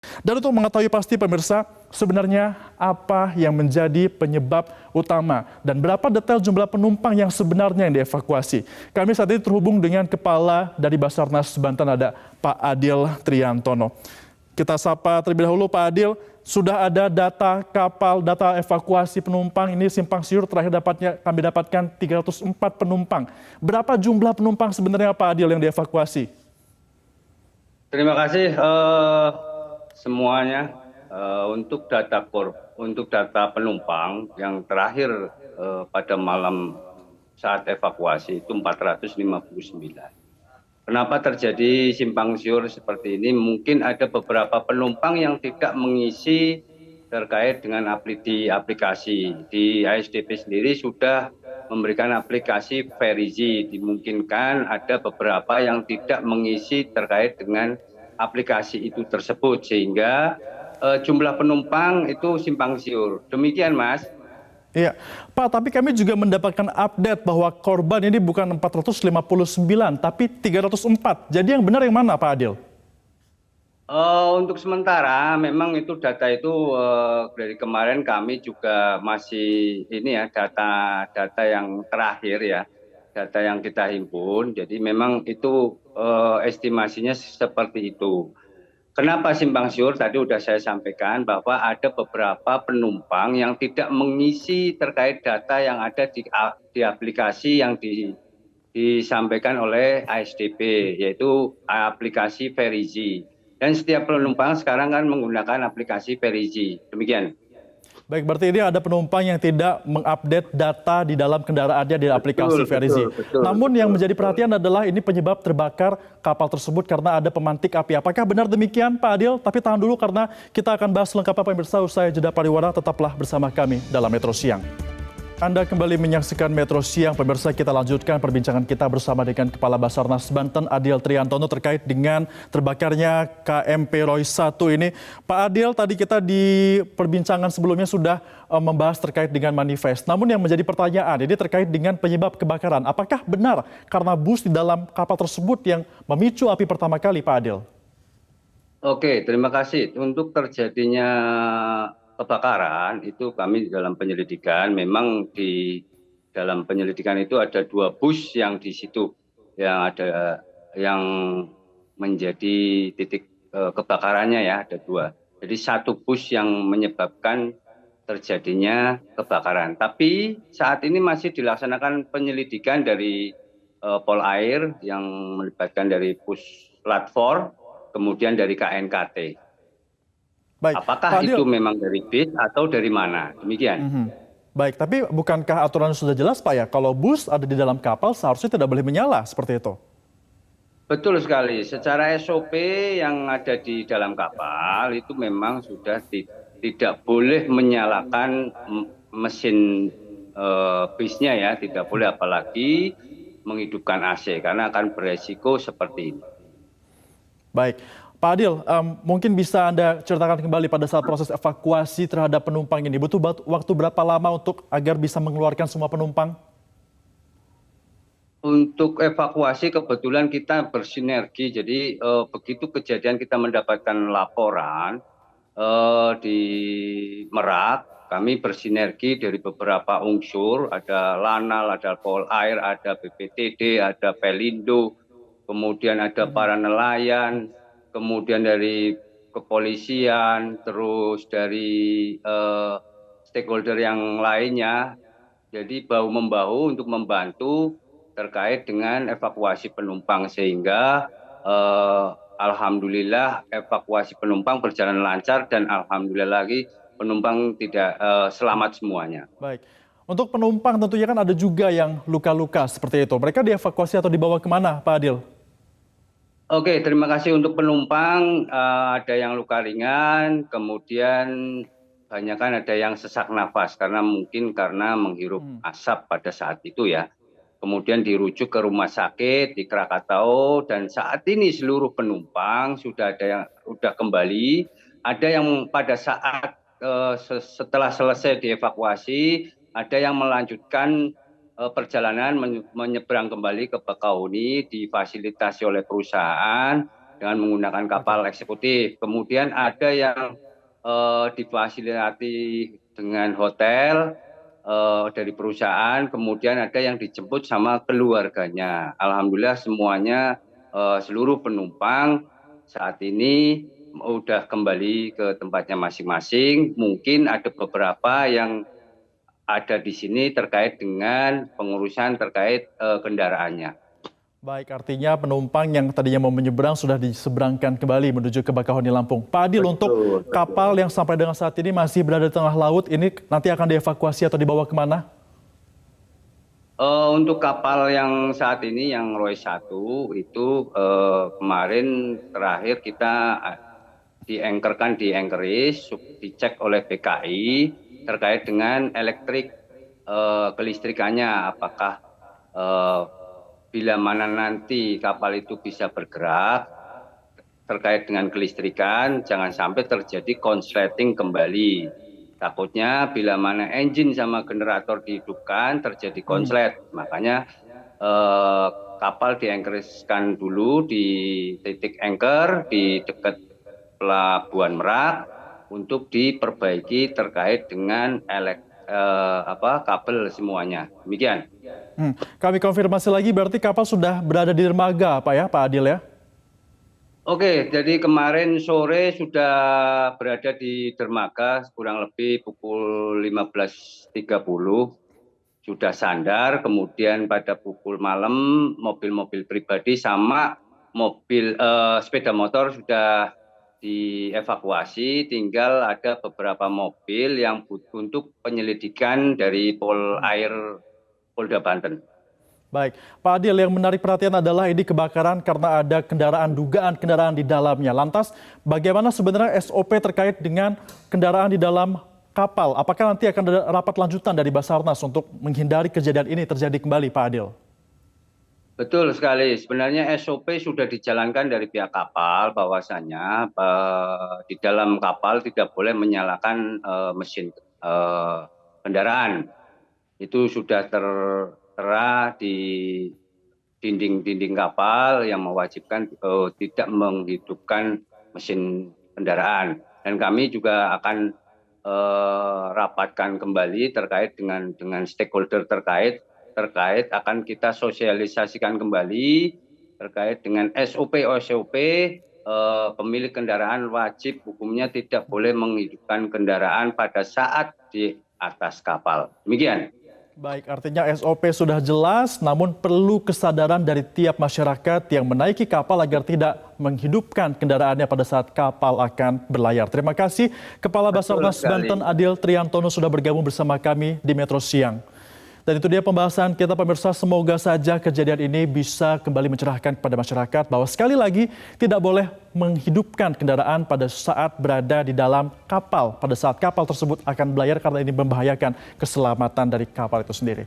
Dan untuk mengetahui pasti pemirsa, sebenarnya apa yang menjadi penyebab utama dan berapa detail jumlah penumpang yang sebenarnya yang dievakuasi. Kami saat ini terhubung dengan Kepala dari Basarnas Banten, ada Pak Adil Triantono. Kita sapa terlebih dahulu Pak Adil, sudah ada data kapal, data evakuasi penumpang, ini simpang siur terakhir kami dapatkan 304 penumpang. Berapa jumlah penumpang sebenarnya Pak Adil yang dievakuasi? Terima kasih semuanya. Untuk data penumpang yang terakhir pada malam saat evakuasi itu 459. Kenapa terjadi simpang siur seperti ini? Mungkin ada beberapa penumpang yang tidak mengisi terkait dengan di aplikasi. Di ASDP sendiri sudah memberikan aplikasi Verizi. Dimungkinkan ada beberapa yang tidak mengisi terkait dengan aplikasi itu tersebut, sehingga jumlah penumpang itu simpang siur. Demikian, Mas. Iya, Pak, tapi kami juga mendapatkan update bahwa korban ini bukan 459, tapi 304. Jadi yang benar yang mana, Pak Adil? Untuk sementara memang itu data itu dari kemarin kami juga masih ini ya, data yang terakhir ya, data yang kita himpun. Jadi memang itu estimasinya seperti itu. Kenapa simpang siur? Tadi sudah saya sampaikan bahwa ada beberapa penumpang yang tidak mengisi terkait data yang ada di aplikasi yang disampaikan oleh ASDP, yaitu aplikasi Verizi. Dan setiap penumpang sekarang kan menggunakan aplikasi Verizi. Demikian. Baik, berarti ini ada penumpang yang tidak mengupdate data di dalam kendaraannya di aplikasi Verizi. Namun yang menjadi perhatian adalah ini penyebab terbakar kapal tersebut karena ada pemantik api. Apakah benar demikian, Pak Adil? Tapi tahan dulu karena kita akan bahas lengkapnya pemirsa usai jeda pariwara. Tetaplah bersama kami dalam Metro Siang. Anda kembali menyaksikan Metro Siang, pemirsa. Kita lanjutkan perbincangan kita bersama dengan Kepala Basarnas Banten, Adil Triantono, terkait dengan terbakarnya KMP Roy 1 ini. Pak Adil, tadi kita di perbincangan sebelumnya sudah membahas terkait dengan manifest. Namun yang menjadi pertanyaan, ini terkait dengan penyebab kebakaran. Apakah benar karena bus di dalam kapal tersebut yang memicu api pertama kali, Pak Adil? Oke, terima kasih. Untuk terjadinya kebakaran itu kami di dalam penyelidikan, memang di dalam penyelidikan itu ada 2 bus yang di situ yang menjadi titik kebakarannya ya, ada 2. Jadi 1 bus yang menyebabkan terjadinya kebakaran. Tapi saat ini masih dilaksanakan penyelidikan dari Polair yang melibatkan dari Puslat 4, kemudian dari KNKT. Baik, Apakah Pak Adil. itu memang dari bis atau dari mana? Demikian. Baik, tapi bukankah aturan sudah jelas, Pak ya? Kalau bus ada di dalam kapal seharusnya tidak boleh menyala seperti itu. Betul sekali. Secara SOP yang ada di dalam kapal itu memang sudah tidak boleh menyalakan mesin bisnya ya, tidak boleh, apalagi menghidupkan AC karena akan beresiko seperti ini. Baik, Pak Adil, mungkin bisa Anda ceritakan kembali pada saat proses evakuasi terhadap penumpang ini. Butuh waktu berapa lama untuk agar bisa mengeluarkan semua penumpang? Untuk evakuasi kebetulan kita bersinergi, jadi begitu kejadian kita mendapatkan laporan di Merak, kami bersinergi dari beberapa unsur, ada Lanal, ada Polair, ada BPTD, ada Pelindo, kemudian ada para nelayan, kemudian dari kepolisian, terus dari stakeholder yang lainnya. Jadi bahu-membahu untuk membantu terkait dengan evakuasi penumpang, sehingga alhamdulillah evakuasi penumpang berjalan lancar dan alhamdulillah lagi penumpang tidak selamat semuanya. Baik, untuk penumpang tentunya kan ada juga yang luka-luka seperti itu. Mereka dievakuasi atau dibawa kemana, Pak Adil? Oke, terima kasih. Untuk penumpang ada yang luka ringan, kemudian banyak kan ada yang sesak nafas karena menghirup asap pada saat itu ya. Kemudian dirujuk ke rumah sakit di Krakatau, dan saat ini seluruh penumpang sudah kembali. Ada yang pada saat setelah selesai dievakuasi, ada yang melanjutkan perjalanan menyeberang kembali ke Bakauheni, difasilitasi oleh perusahaan, dengan menggunakan kapal eksekutif. Kemudian ada yang difasilitasi dengan hotel dari perusahaan, kemudian ada yang dijemput sama keluarganya. Alhamdulillah semuanya seluruh penumpang saat ini udah kembali ke tempatnya masing-masing. Mungkin ada beberapa yang ada di sini terkait dengan pengurusan terkait kendaraannya. Baik, artinya penumpang yang tadinya mau menyeberang sudah diseberangkan kembali menuju ke Bakauheni, Lampung. Pak Adil, untuk kapal yang sampai dengan saat ini masih berada di tengah laut, ini nanti akan dievakuasi atau dibawa kemana? Untuk kapal yang saat ini, yang Roy 1, itu kemarin terakhir kita di-anchorkan di Anchorage, dicek oleh BKI terkait dengan kelistrikannya, apakah bila mana nanti kapal itu bisa bergerak terkait dengan kelistrikan, jangan sampai terjadi konsleting kembali. Takutnya bila mana engine sama generator dihidupkan terjadi konslet. Makanya kapal dianchorkan dulu di titik anchor di dekat Pelabuhan Merak untuk diperbaiki terkait dengan kabel semuanya. Demikian. Kami konfirmasi lagi, berarti kapal sudah berada di dermaga, Pak Adil ya? Oke, jadi kemarin sore sudah berada di dermaga kurang lebih pukul 15.30 sudah sandar, kemudian pada pukul malam mobil-mobil pribadi sama mobil sepeda motor sudah dievakuasi, tinggal ada beberapa mobil yang untuk penyelidikan dari Polair Polda Banten. Baik, Pak Adil, yang menarik perhatian adalah ini kebakaran karena ada dugaan kendaraan di dalamnya. Lantas, bagaimana sebenarnya SOP terkait dengan kendaraan di dalam kapal? Apakah nanti akan ada rapat lanjutan dari Basarnas untuk menghindari kejadian ini terjadi kembali, Pak Adil? Betul sekali. Sebenarnya SOP sudah dijalankan dari pihak kapal, bahwasannya di dalam kapal tidak boleh menyalakan mesin kendaraan. Itu sudah tertera di dinding-dinding kapal yang mewajibkan tidak menghidupkan mesin kendaraan. Dan kami juga akan rapatkan kembali terkait dengan stakeholder terkait akan kita sosialisasikan kembali terkait dengan SOP pemilik kendaraan wajib hukumnya tidak boleh menghidupkan kendaraan pada saat di atas kapal. Demikian. Baik, artinya SOP sudah jelas, namun perlu kesadaran dari tiap masyarakat yang menaiki kapal agar tidak menghidupkan kendaraannya pada saat kapal akan berlayar. Terima kasih Kepala Basarnas Banten Adil Triantono sudah bergabung bersama kami di Metro Siang. Dan itu dia pembahasan kita pemirsa, semoga saja kejadian ini bisa kembali mencerahkan kepada masyarakat bahwa sekali lagi tidak boleh menghidupkan kendaraan pada saat berada di dalam kapal, pada saat kapal tersebut akan berlayar karena ini membahayakan keselamatan dari kapal itu sendiri.